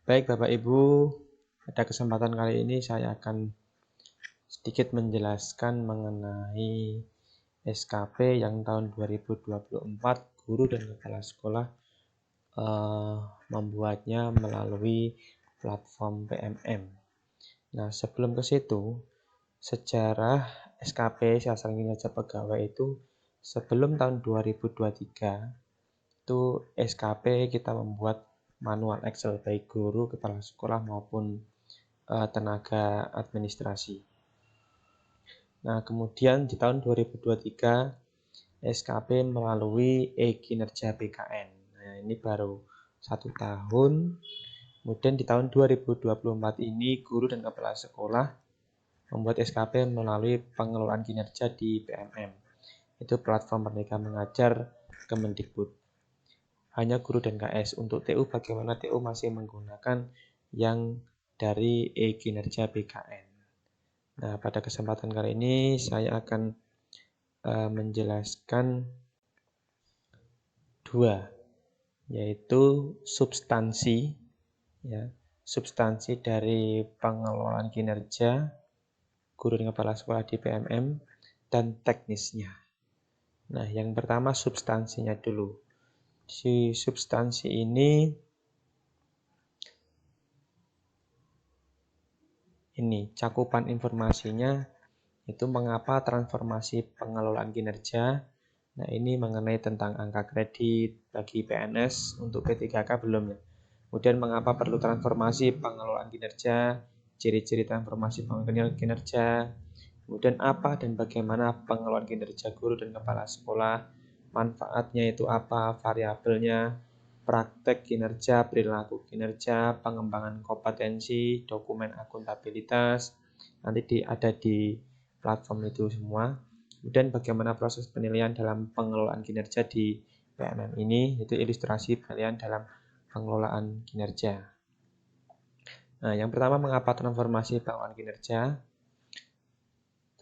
Baik Bapak Ibu, pada kesempatan kali ini saya akan sedikit menjelaskan mengenai SKP yang tahun 2024 guru dan kepala sekolah membuatnya melalui platform PMM. Nah, sebelum ke situ, sejarah SKP Sastra Kinerja Pegawai itu sebelum tahun 2023 itu SKP kita membuat manual Excel baik guru, kepala sekolah maupun tenaga administrasi. Nah, kemudian di tahun 2023 SKP melalui e-kinerja BKN. Nah, ini baru 1 tahun. Kemudian di tahun 2024 ini guru dan kepala sekolah membuat SKP melalui pengelolaan kinerja di PMM. Itu platform Merdeka Mengajar Kemendikbud. Hanya guru dan KS. Untuk TU bagaimana TU masih menggunakan yang dari e-kinerja BKN. Nah, pada kesempatan kali ini saya akan menjelaskan dua, yaitu substansi dari pengelolaan kinerja guru dan kepala sekolah di PMM dan teknisnya. Nah, yang pertama substansinya dulu. Si substansi ini cakupan informasinya itu mengapa transformasi pengelolaan kinerja. Nah, ini mengenai tentang angka kredit bagi PNS untuk P3K belum ya. Kemudian mengapa perlu transformasi pengelolaan kinerja, ciri-ciri transformasi pengelolaan kinerja, kemudian apa dan bagaimana pengelolaan kinerja guru dan kepala sekolah, manfaatnya itu apa, variabelnya, praktek kinerja, perilaku kinerja, pengembangan kompetensi, dokumen akuntabilitas, nanti ada di platform itu semua. Kemudian bagaimana proses penilaian dalam pengelolaan kinerja di PMM ini, itu ilustrasi penilaian dalam pengelolaan kinerja. Nah, yang pertama mengapa transformasi pengelolaan kinerja?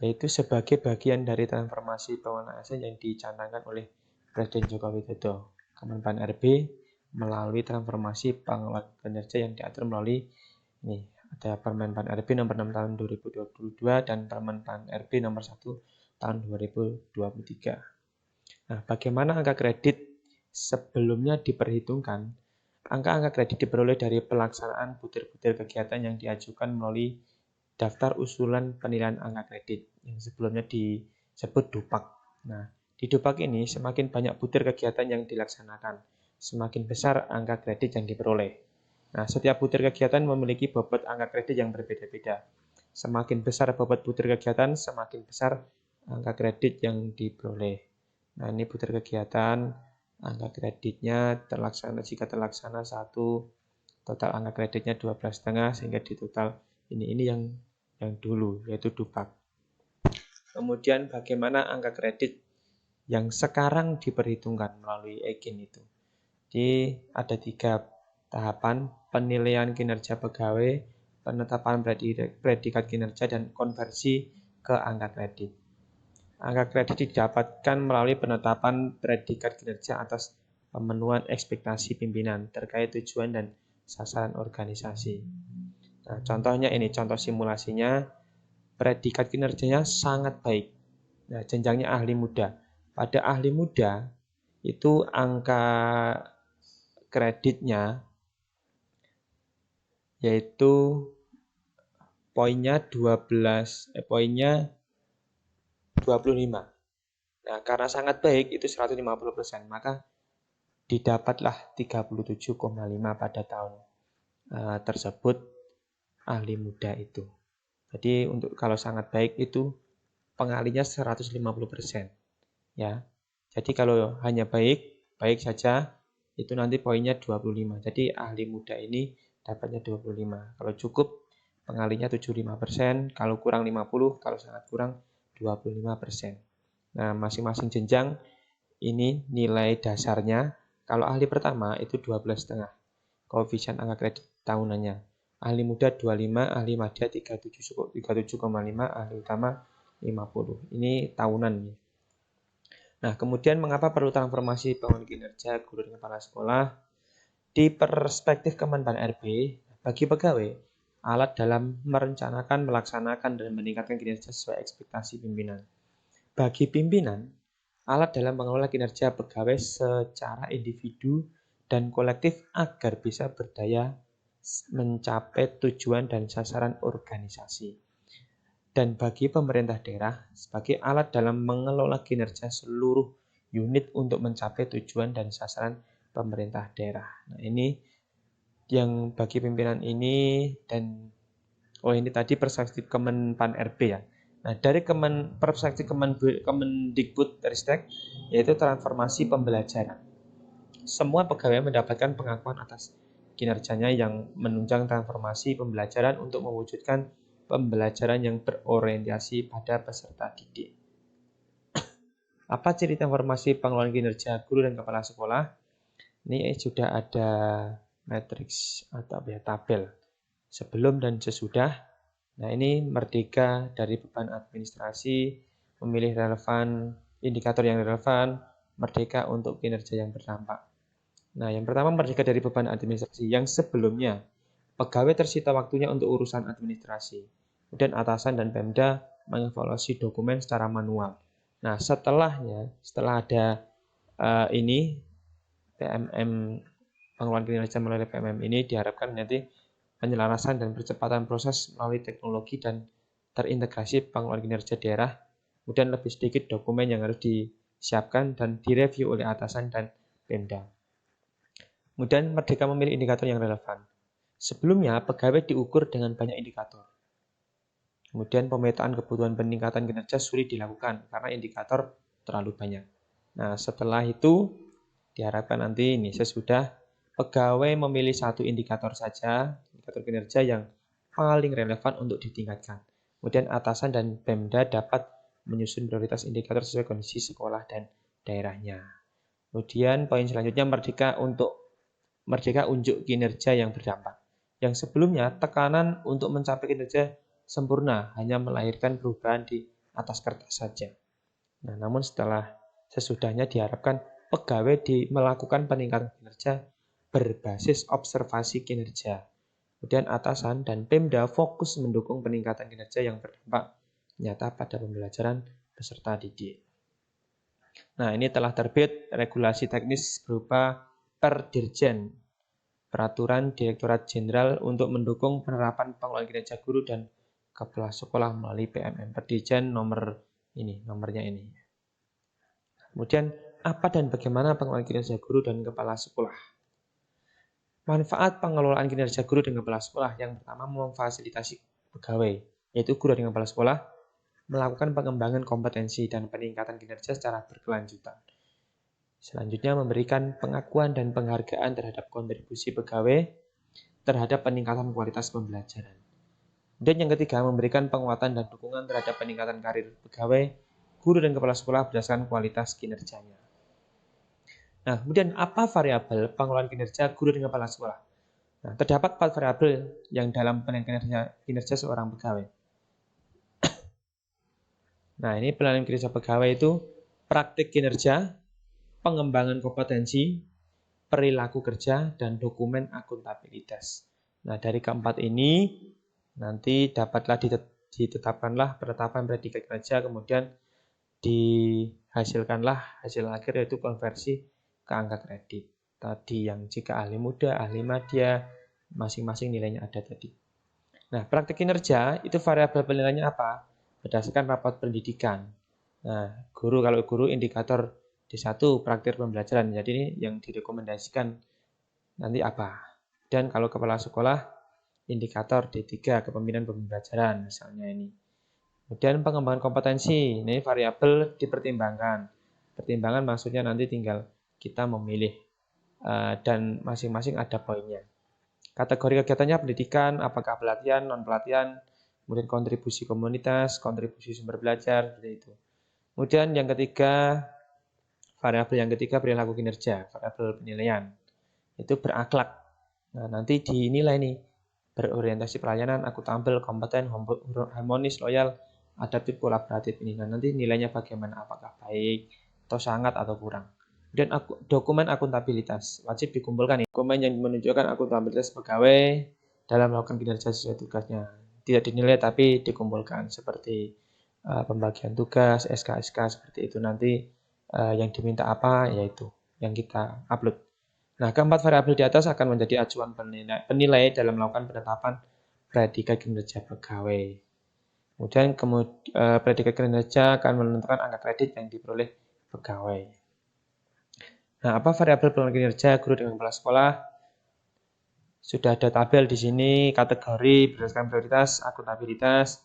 Yaitu sebagai bagian dari transformasi pengelolaan ASN yang dicanangkan oleh Presiden Joko Widodo, Kemenpan RB melalui transformasi pengelolaan kinerja yang diatur melalui ini ada Permenpan RB nomor 6 tahun 2022 dan Permenpan RB nomor 1 tahun 2023. Nah, bagaimana angka kredit sebelumnya diperhitungkan? Angka-angka kredit diperoleh dari pelaksanaan butir-butir kegiatan yang diajukan melalui daftar usulan penilaian angka kredit yang sebelumnya disebut DUPAK. Nah, di DUPAK ini semakin banyak butir kegiatan yang dilaksanakan, semakin besar angka kredit yang diperoleh. Nah, setiap butir kegiatan memiliki bobot angka kredit yang berbeda-beda. Semakin besar bobot butir kegiatan, semakin besar angka kredit yang diperoleh. Nah, ini butir kegiatan, angka kreditnya jika terlaksana 1, total angka kreditnya 12,5 sehingga di total ini yang dulu yaitu DUPAK. Kemudian bagaimana angka kredit yang sekarang diperhitungkan melalui EKIN itu. Jadi ada 3 tahapan: penilaian kinerja pegawai, penetapan predikat kinerja, dan konversi ke angka kredit. Angka kredit didapatkan melalui penetapan predikat kinerja atas pemenuhan ekspektasi pimpinan terkait tujuan dan sasaran organisasi. Nah, contohnya ini, contoh simulasinya, predikat kinerjanya sangat baik. Nah, jenjangnya ahli muda. Pada ahli muda, itu angka kreditnya yaitu poinnya 25. Nah, karena sangat baik, itu 150%, maka didapatlah 37,5 pada tahun tersebut ahli muda itu. Jadi untuk kalau sangat baik itu pengalinya 150%. Ya. Jadi kalau hanya baik saja itu nanti poinnya 25. Jadi ahli muda ini dapatnya 25. Kalau cukup pengalinya 75%, kalau kurang 50, kalau sangat kurang 25%. Nah, masing-masing jenjang ini nilai dasarnya. Kalau ahli pertama itu 12,5. Koefisien angka kredit tahunannya. Ahli muda 25, ahli madya 37,5, ahli utama 50. Ini tahunan. Nah, kemudian mengapa perlu transformasi pengelolaan kinerja guru dan kepala sekolah? Di perspektif Kemenpan RB, Bagi pegawai, alat dalam merencanakan, melaksanakan, dan meningkatkan kinerja sesuai ekspektasi pimpinan. Bagi pimpinan, alat dalam mengelola kinerja pegawai secara individu dan kolektif agar bisa berdaya mencapai tujuan dan sasaran organisasi. Dan bagi pemerintah daerah, sebagai alat dalam mengelola kinerja seluruh unit untuk mencapai tujuan dan sasaran pemerintah daerah. Nah, ini yang bagi pimpinan ini, dan ini tadi perspektif Kemenpan RB ya. Nah, dari perspektif Kemendikbudristek, yaitu transformasi pembelajaran. Semua pegawai mendapatkan pengakuan atas kinerjanya yang menunjang transformasi pembelajaran untuk mewujudkan pembelajaran yang berorientasi pada peserta didik. Apa ciri transformasi pengelolaan kinerja guru dan kepala sekolah? Ini sudah ada matriks atau tabel sebelum dan sesudah. Nah, ini merdeka dari beban administrasi, memilih indikator yang relevan, merdeka untuk kinerja yang berdampak. Nah, yang pertama merdeka dari beban administrasi. Yang sebelumnya, pegawai tersita waktunya untuk urusan administrasi. Kemudian atasan dan Pemda mengevaluasi dokumen secara manual. Nah, setelah ada ini PMM, pengelolaan kinerja melalui PMM ini diharapkan nanti penyelarasan dan percepatan proses melalui teknologi dan terintegrasi pengelolaan kinerja daerah. Kemudian lebih sedikit dokumen yang harus disiapkan dan direview oleh atasan dan Pemda. Kemudian merdeka memilih indikator yang relevan. Sebelumnya, pegawai diukur dengan banyak indikator. Kemudian pemetaan kebutuhan peningkatan kinerja sulit dilakukan karena indikator terlalu banyak. Nah, setelah itu diharapkan nanti ini sesudah pegawai memilih satu indikator saja, indikator kinerja yang paling relevan untuk ditingkatkan. Kemudian atasan dan Pemda dapat menyusun prioritas indikator sesuai kondisi sekolah dan daerahnya. Kemudian poin selanjutnya merdeka unjuk kinerja yang berdampak. Yang sebelumnya tekanan untuk mencapai kinerja sempurna hanya melahirkan perubahan di atas kertas saja. Nah, namun sesudahnya diharapkan pegawai melakukan peningkatan kinerja berbasis observasi kinerja. Kemudian atasan dan Pemda fokus mendukung peningkatan kinerja yang berdampak nyata pada pembelajaran peserta didik. Nah, ini telah terbit regulasi teknis berupa Perdirjen, Peraturan Direktorat Jenderal untuk mendukung penerapan pengelolaan kinerja guru dan kepala sekolah melalui PMM. Perdirjen nomornya ini. Kemudian, apa dan bagaimana pengelolaan kinerja guru dan kepala sekolah? Manfaat pengelolaan kinerja guru dan kepala sekolah yang pertama memfasilitasi pegawai, yaitu guru dan kepala sekolah, melakukan pengembangan kompetensi dan peningkatan kinerja secara berkelanjutan. Selanjutnya memberikan pengakuan dan penghargaan terhadap kontribusi pegawai terhadap peningkatan kualitas pembelajaran. Dan yang ketiga, memberikan penguatan dan dukungan terhadap peningkatan karir pegawai, guru dan kepala sekolah berdasarkan kualitas kinerjanya. Nah, kemudian apa variabel pengelolaan kinerja guru dan kepala sekolah? Nah, terdapat 4 variabel yang dalam penilaian kinerja seorang pegawai. Nah, ini penilaian kinerja pegawai itu praktik kinerja, pengembangan kompetensi, perilaku kerja, dan dokumen akuntabilitas. Nah, dari keempat ini nanti dapatlah ditetapkanlah penetapan predikat kinerja, kemudian dihasilkanlah hasil akhir yaitu konversi ke angka kredit. Tadi yang jika ahli muda, ahli madya, masing-masing nilainya ada tadi. Nah, praktik kinerja itu variabel penilaiannya apa? Berdasarkan rapat pendidikan. Nah, kalau guru indikator D1 praktik pembelajaran. Jadi ini yang direkomendasikan nanti apa? Dan kalau kepala sekolah indikator D3 kepemimpinan pembelajaran misalnya ini. Kemudian pengembangan kompetensi, ini variabel dipertimbangkan. Pertimbangan maksudnya nanti tinggal kita memilih dan masing-masing ada poinnya. Kategori kegiatannya pendidikan, apakah pelatihan, non-pelatihan, kemudian kontribusi komunitas, kontribusi sumber belajar, seperti itu. Kemudian yang ketiga, variabel yang ketiga perilaku kinerja, variabel penilaian. Itu berakhlak. Nah, nanti dinilai nih, berorientasi pelayanan, akuntabel, kompeten, harmonis, loyal, adaptif, kolaboratif ini. Nah, nanti nilainya bagaimana, apakah baik, atau sangat, atau kurang. Dan dokumen akuntabilitas wajib dikumpulkan. Dokumen yang menunjukkan akuntabilitas pegawai, dalam melakukan kinerja sesuai tugasnya. Tidak dinilai tapi dikumpulkan seperti pembagian tugas, SK-SK seperti itu. Nanti yang diminta apa yaitu yang kita upload. Nah, keempat variabel di atas akan menjadi acuan penilai dalam melakukan penetapan predikat kinerja pegawai. Kemudian predikat kinerja akan menentukan angka kredit yang diperoleh pegawai. Nah, apa variabel penilaian kinerja guru dengan kepala sekolah? Sudah ada tabel di sini, kategori berdasarkan prioritas, akuntabilitas,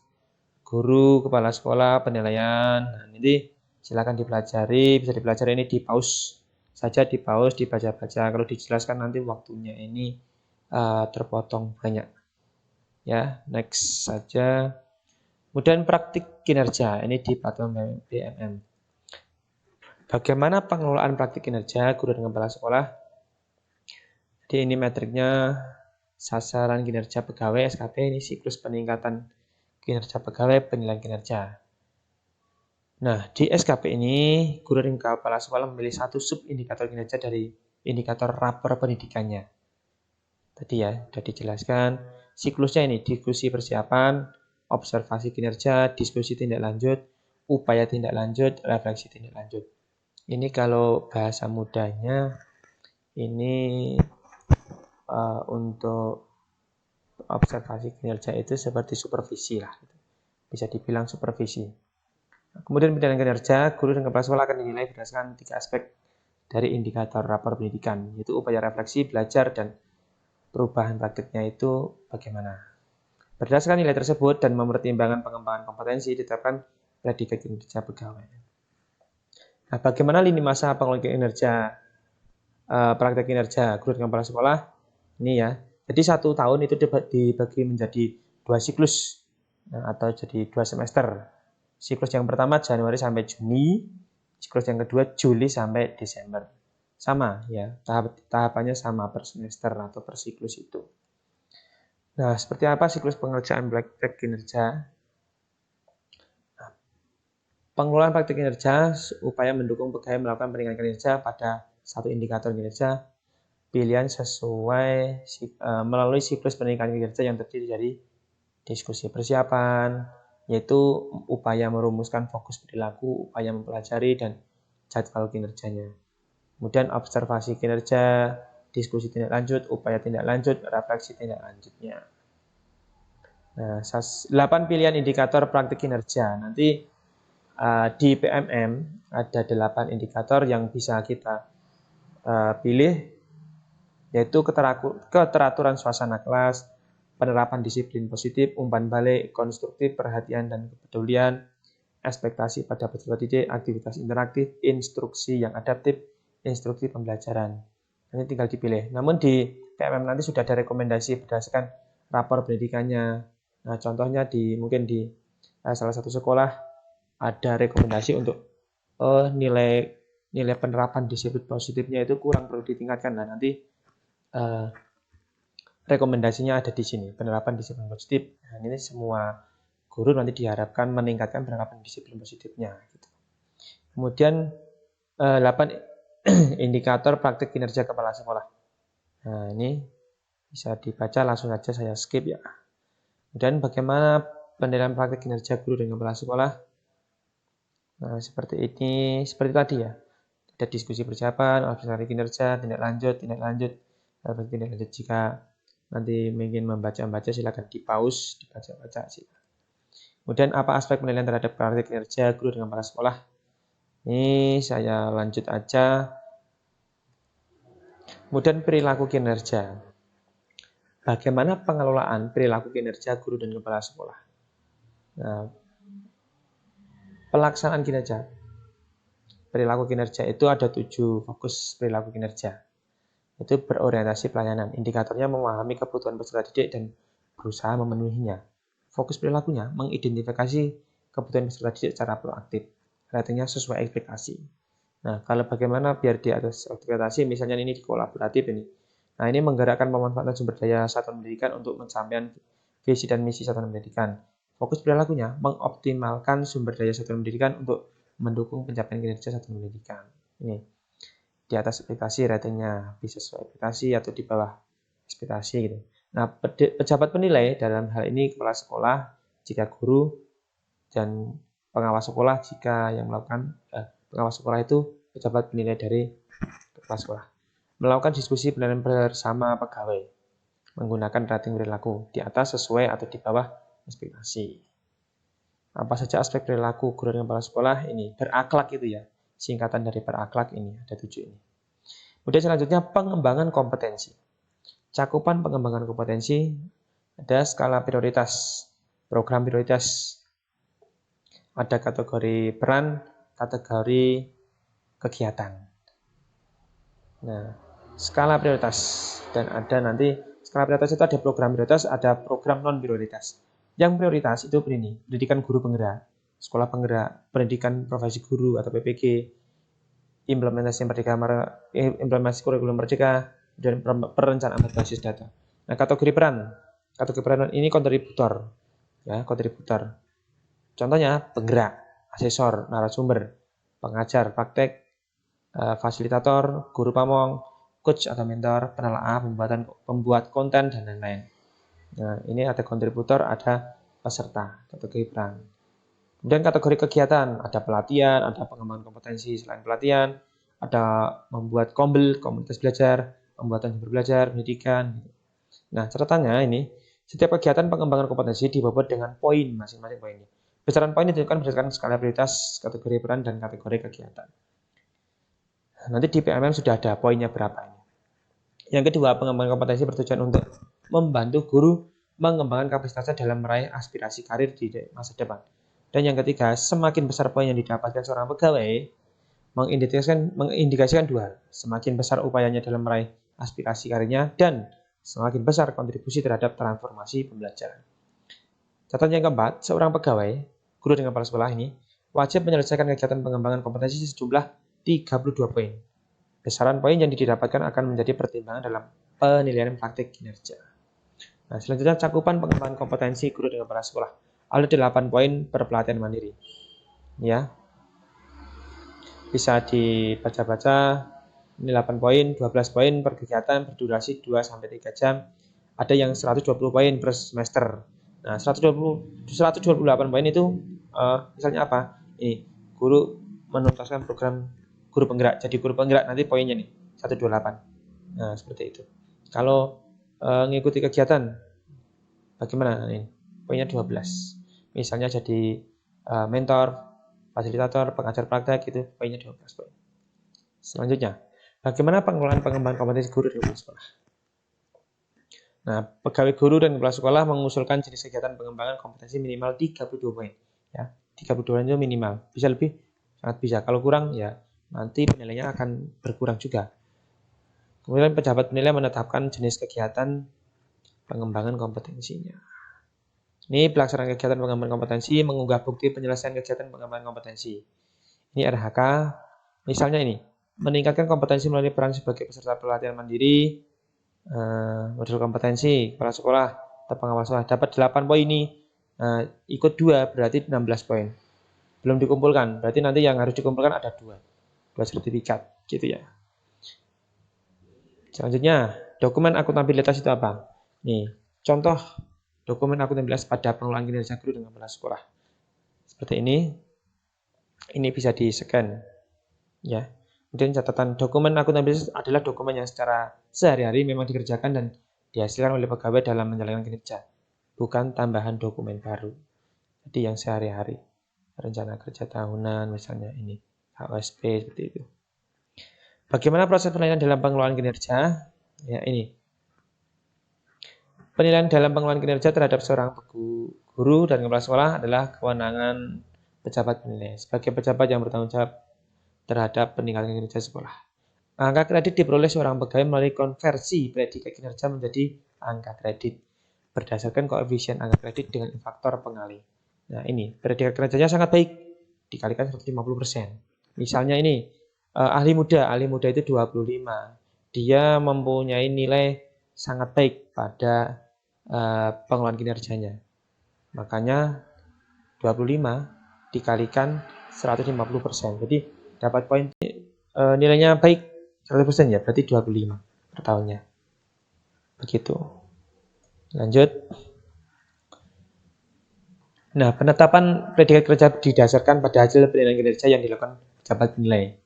guru, kepala sekolah, penilaian. Nah, nanti silakan dipelajari, bisa dipelajari ini di pause saja, di pause, dibaca-baca. Kalau dijelaskan nanti waktunya ini terpotong banyak. Ya, next saja. Kemudian praktik kinerja, ini di platform BMM. Bagaimana pengelolaan praktik kinerja guru dengan kepala sekolah? Jadi ini metriknya sasaran kinerja pegawai SKP, ini siklus peningkatan kinerja pegawai, penilaian kinerja. Nah, di SKP ini, guru dan kepala sekolah memilih satu sub-indikator kinerja dari indikator rapor pendidikannya. Tadi ya, sudah dijelaskan. Siklusnya ini, diskusi persiapan, observasi kinerja, diskusi tindak lanjut, upaya tindak lanjut, refleksi tindak lanjut. Ini kalau bahasa mudanya, ini untuk observasi kinerja itu seperti supervisi lah. Bisa dibilang supervisi. Kemudian penilaian kinerja, guru dan kepala sekolah akan dinilai berdasarkan 3 aspek dari indikator rapor pendidikan, yaitu upaya refleksi, belajar, dan perubahan praktiknya itu bagaimana. Berdasarkan nilai tersebut dan mempertimbangkan pengembangan kompetensi, ditetapkan predikat kinerja pegawai. Nah, bagaimana lini masa pengelolaan kinerja, praktek kinerja guru dan kepala sekolah? Ini ya, jadi 1 tahun itu dibagi menjadi 2 siklus, atau jadi 2 semester. Siklus yang pertama Januari sampai Juni, siklus yang kedua Juli sampai Desember. Sama ya, tahapannya sama per semester atau per siklus itu. Nah, seperti apa siklus pengerjaan praktek kinerja? Nah, pengelolaan praktek kinerja upaya mendukung pegawai melakukan peningkatan kinerja pada satu indikator kinerja pilihan sesuai melalui siklus peningkatan kinerja yang terdiri dari diskusi persiapan, yaitu upaya merumuskan fokus perilaku, upaya mempelajari, dan jadwal kinerjanya. Kemudian observasi kinerja, diskusi tindak lanjut, upaya tindak lanjut, refleksi tindak lanjutnya. Nah, 8 pilihan indikator praktik kinerja. Nanti di PMM ada 8 indikator yang bisa kita pilih, yaitu keteraturan suasana kelas, penerapan disiplin positif, umpan balik, konstruktif, perhatian dan kepedulian, ekspektasi pada peserta didik, aktivitas interaktif, instruksi yang adaptif, instruksi pembelajaran. Ini tinggal dipilih. Namun di PMM nanti sudah ada rekomendasi berdasarkan rapor pendidikannya. Nah, contohnya mungkin di salah satu sekolah ada rekomendasi untuk nilai penerapan disiplin positifnya itu kurang, perlu ditingkatkan. Nah, nanti rekomendasinya ada di sini, penerapan disiplin positif. Nah, ini semua guru nanti diharapkan meningkatkan penerapan disiplin positifnya. Gitu. Kemudian 8 indikator praktik kinerja kepala sekolah. Nah, ini bisa dibaca, langsung saja saya skip ya. Kemudian bagaimana penilaian praktik kinerja guru dan kepala sekolah? Nah, seperti ini, seperti tadi ya. Ada diskusi persiapan, observasi kinerja, tindak lanjut, jika nanti ingin membaca silakan di pause, dibaca-baca sih. Kemudian apa aspek penilaian terhadap praktik kinerja guru dengan kepala sekolah? Ini saya lanjut aja. Kemudian perilaku kinerja. Bagaimana pengelolaan perilaku kinerja guru dan kepala sekolah? Nah, pelaksanaan kinerja. Perilaku kinerja itu ada 7 fokus perilaku kinerja. Itu berorientasi pelayanan. Indikatornya memahami kebutuhan peserta didik dan berusaha memenuhinya. Fokus perilakunya mengidentifikasi kebutuhan peserta didik secara proaktif. Ratingnya sesuai ekspektasi. Nah, kalau bagaimana biar di atas ekspektasi, misalnya ini di kolaboratif ini. Nah, ini menggerakkan pemanfaatan sumber daya satuan pendidikan untuk mencapai visi dan misi satuan pendidikan. Fokus perilakunya mengoptimalkan sumber daya satuan pendidikan untuk mendukung pencapaian kinerja satuan pendidikan. Ini di atas ekspektasi ratingnya bisa sesuai ekspektasi atau di bawah ekspektasi gitu. Nah, pejabat penilai dalam hal ini kepala sekolah jika guru dan pengawas sekolah jika yang melakukan pengawas sekolah itu pejabat penilai dari kepala sekolah. Melakukan diskusi penilaian bersama pegawai menggunakan rating perilaku di atas, sesuai, atau di bawah ekspektasi. Apa saja aspek perilaku guru dan kepala sekolah ini? Berakhlak itu ya, singkatan dari berakhlak ini, ada 7 ini. Kemudian selanjutnya pengembangan kompetensi. Cakupan pengembangan kompetensi ada skala prioritas, program prioritas, ada kategori peran, kategori kegiatan. Nah, skala prioritas dan ada nanti skala prioritas itu ada program prioritas, ada program non prioritas. Yang prioritas itu ini, pendidikan guru penggerak, sekolah penggerak, pendidikan profesi guru atau PPG, implementasi kurikulum merdeka, dan perencanaan berbasis data. Nah, kategori peran ini kontributor, ya, kontributor. Contohnya penggerak, asesor, narasumber, pengajar, praktek, fasilitator, guru pamong, coach atau mentor, penelaah, pembuat konten, dan lain-lain. Nah, ini ada kontributor, ada peserta, kategori peran. Kemudian kategori kegiatan, ada pelatihan, ada pengembangan kompetensi selain pelatihan, ada membuat kombel, komunitas belajar, pembuatan sumber belajar, pendidikan. Nah, catatannya ini, setiap kegiatan pengembangan kompetensi dibobot dengan poin masing-masing poinnya. Besaran poin ditentukan berdasarkan skala prioritas, kategori peran, dan kategori kegiatan. Nanti di PMM sudah ada poinnya berapa ini. Yang kedua, pengembangan kompetensi bertujuan untuk membantu guru mengembangkan kapasitasnya dalam meraih aspirasi karir di masa depan. Dan yang ketiga, semakin besar poin yang didapatkan seorang pegawai, mengindikasikan dua hal. Semakin besar upayanya dalam meraih aspirasi karirnya dan semakin besar kontribusi terhadap transformasi pembelajaran. Catatan yang keempat, seorang pegawai, guru dan kepala sekolah ini, wajib menyelesaikan kegiatan pengembangan kompetensi sejumlah 32 poin. Besaran poin yang didapatkan akan menjadi pertimbangan dalam penilaian praktik kinerja. Nah, selanjutnya cakupan pengembangan kompetensi guru dan kepala sekolah. Ada 8 poin per pelatihan mandiri. Ya. Bisa dibaca-baca. Ini 8 poin, 12 poin per kegiatan berdurasi 2-3 jam. Ada yang 120 poin per semester. Nah, 128 poin itu misalnya apa? Ini guru menuntaskan program guru penggerak. Jadi guru penggerak nanti poinnya nih 128. Nah, seperti itu. Kalau ngikuti kegiatan bagaimana ini? Poinnya 12. Misalnya jadi mentor, fasilitator, pengajar praktek itu poinnya 12 poin. Selanjutnya, bagaimana pengelolaan pengembangan kompetensi guru di sekolah? Nah, pegawai guru dan kepala sekolah mengusulkan jenis kegiatan pengembangan kompetensi minimal 32 poin. Ya, 32 poin itu minimal. Bisa lebih, sangat bisa. Kalau kurang ya nanti penilaiannya akan berkurang juga. Kemudian pejabat penilai menetapkan jenis kegiatan pengembangan kompetensinya. Ini pelaksanaan kegiatan pengembangan kompetensi, mengunggah bukti penyelesaian kegiatan pengembangan kompetensi. Ini RHK, misalnya ini, meningkatkan kompetensi melalui peran sebagai peserta pelatihan mandiri, modul kompetensi, kepala sekolah, atau pengawas sekolah, dapat 8 poin ini, ikut 2 berarti 16 poin. Belum dikumpulkan, berarti nanti yang harus dikumpulkan ada 2 sertifikat, gitu ya. Selanjutnya, dokumen akuntabilitas itu apa? Nih, contoh dokumen akuntabilitas pada pengelolaan kinerja guru dengan kepala sekolah. Seperti ini bisa di-scan. Ya. Kemudian catatan dokumen akuntabilitas adalah dokumen yang secara sehari-hari memang dikerjakan dan dihasilkan oleh pegawai dalam menjalankan kinerja, bukan tambahan dokumen baru. Jadi yang sehari-hari, rencana kerja tahunan misalnya ini, HOSP seperti itu. Bagaimana proses penilaian dalam pengelolaan kinerja? Ya, ini. Penilaian dalam pengelolaan kinerja terhadap seorang guru dan kepala sekolah adalah kewenangan pejabat penilai. Sebagai pejabat yang bertanggung jawab terhadap peningkatan kinerja sekolah. Angka kredit diperoleh seorang pegawai melalui konversi predikat kinerja menjadi angka kredit berdasarkan koefisien angka kredit dengan faktor pengalih. Nah, ini predikat kinerjanya sangat baik, dikalikan 150%. Misalnya ini ahli muda itu 25. Dia mempunyai nilai sangat baik pada pengelolaan kinerjanya. Makanya 25 dikalikan 150%. Jadi dapat poin nilainya baik 100% ya, berarti 25 per tahunnya. Begitu. Lanjut. Nah, penetapan predikat kerja didasarkan pada hasil penilaian kinerja yang dilakukan pejabat penilai.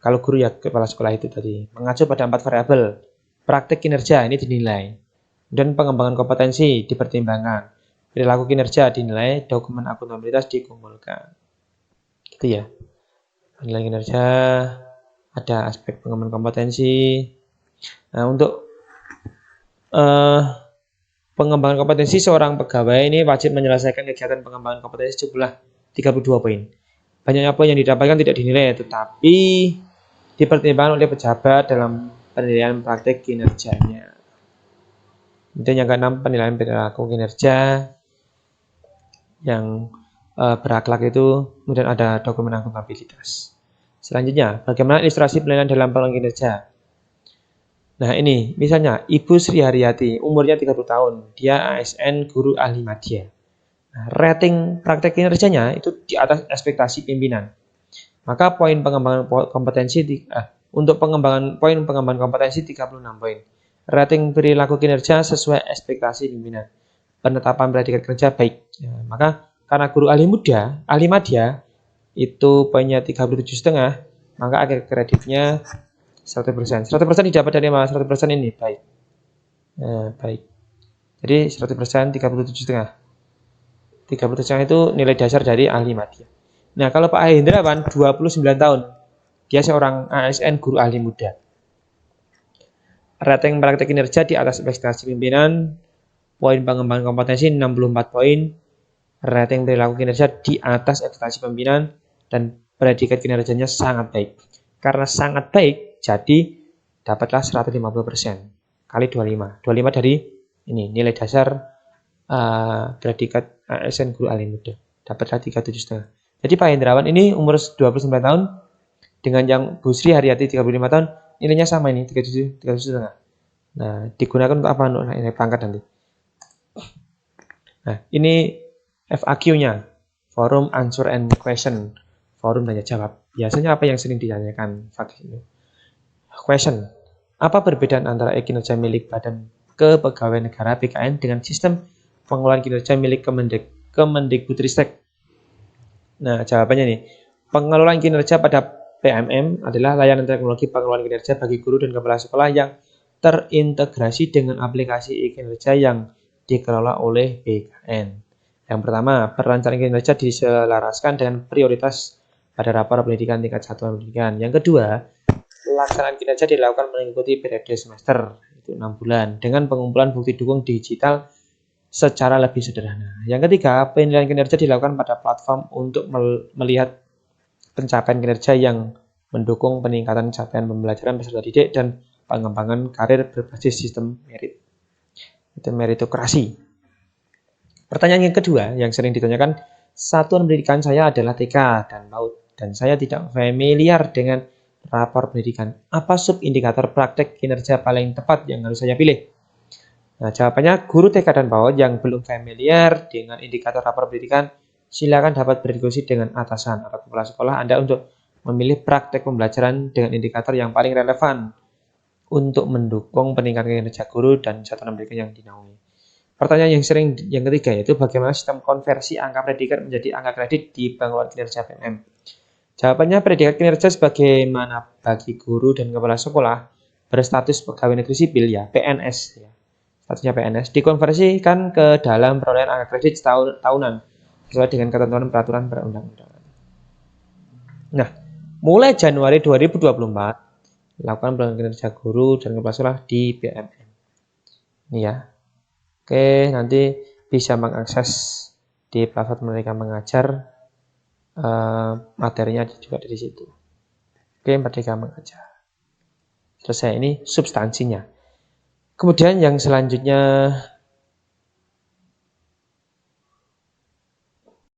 Kalau guru ya kepala sekolah itu tadi mengacu pada 4 variabel. Praktek kinerja ini dinilai. Dan pengembangan kompetensi dipertimbangkan. Perilaku kinerja dinilai, dokumen akuntabilitas dikumpulkan. Gitu ya. Penilaian kinerja, ada aspek pengembangan kompetensi. Nah, untuk pengembangan kompetensi seorang pegawai ini wajib menyelesaikan kegiatan pengembangan kompetensi jumlah 32 poin. Banyaknya poin yang didapatkan tidak dinilai, tetapi dipertimbangkan oleh pejabat dalam penilaian praktek kinerjanya. Kemudian yang keenam, penilaian perilaku kinerja yang berakhlak itu, kemudian ada dokumen akuntabilitas. Selanjutnya, bagaimana ilustrasi penilaian dalam penilaian kinerja? Nah ini, misalnya Ibu Sri Haryati, umurnya 30 tahun, dia ASN guru ahli media. Nah, rating praktek kinerjanya itu di atas ekspektasi pimpinan. Maka poin pengembangan kompetensi untuk poin pengembangan kompetensi 36 poin. Rating perilaku kinerja sesuai ekspektasi pimpinan. Penetapan predikat kerja baik. Ya, maka karena guru ahli media itu poinnya 37,5, maka akhir kreditnya 100%. 100% didapat dari mana? 100% ini baik. Nah, baik. Jadi 100% 37,5. 37 itu nilai dasar dari ahli media. Nah, kalau Pak Hendrawan 29 tahun. Dia seorang ASN guru ahli muda. Rating praktek kinerja di atas ekspektasi pimpinan. Poin pengembangan kompetensi 64 poin. Rating perilaku kinerja di atas ekspektasi pimpinan dan predikat kinerjanya sangat baik. Karena sangat baik, jadi dapatlah 150% kali 25. 25 dari ini nilai dasar predikat ASN guru ahli muda. Dapatlah 37,5. Jadi Pak Hendrawan ini umur 29 tahun dengan yang Bu Sri Haryati 35 tahun, nilainya sama ini 37,5. Nah, digunakan untuk apa? Untuk naik pangkat nanti. Nah, ini FAQ-nya, Forum Answer and Question, forum tanya jawab. Biasanya apa yang sering ditanyakan question? Apa perbedaan antara kinerja milik Badan Kepegawaian Negara BKN dengan sistem pengelolaan kinerja milik Kemendikbudristek? Nah, jawabannya nih, pengelolaan kinerja pada PMM adalah layanan teknologi pengelolaan kinerja bagi guru dan kepala sekolah yang terintegrasi dengan aplikasi e-kinerja yang dikelola oleh BKN. Yang pertama, perencanaan kinerja diselaraskan dengan prioritas pada rapor pendidikan tingkat satuan pendidikan. Yang kedua, pelaksanaan kinerja dilakukan mengikuti periode semester, itu 6 bulan, dengan pengumpulan bukti dukung digital secara lebih sederhana. Yang ketiga, penilaian kinerja dilakukan pada platform untuk melihat pencapaian kinerja yang mendukung peningkatan capaian pembelajaran peserta didik dan pengembangan karir berbasis sistem merit. Itu meritokrasi. Pertanyaan yang kedua yang sering ditanyakan, satuan pendidikan saya adalah TK dan PAUD dan saya tidak familiar dengan rapor pendidikan. Apa subindikator praktek kinerja paling tepat yang harus saya pilih? Nah, jawabannya guru TK dan PAUD yang belum familiar dengan indikator rapor pendidikan, silakan dapat berdiskusi dengan atasan atau kepala sekolah Anda untuk memilih praktek pembelajaran dengan indikator yang paling relevan untuk mendukung peningkatan kinerja guru dan satuan pendidikan yang dinaungi. Pertanyaan yang sering yang ketiga yaitu bagaimana sistem konversi angka predikat menjadi angka kredit di pengelolaan kinerja PMM. Jawabannya predikat kinerja sebagaimana bagi guru dan kepala sekolah berstatus pegawai negeri sipil ya PNS ya. Statusnya PNS dikonversikan ke dalam perolehan angka kredit tahunan sesuai dengan ketentuan peraturan perundang-undangan. Nah, mulai Januari 2024 lakukan penilaian kinerja guru dan kepala sekolah di PMM. Ini ya. Oke, nanti bisa mengakses di platform Merdeka Mengajar, materinya juga dari situ. Oke, Merdeka Mengajar. Selesai, ini substansinya. Kemudian yang selanjutnya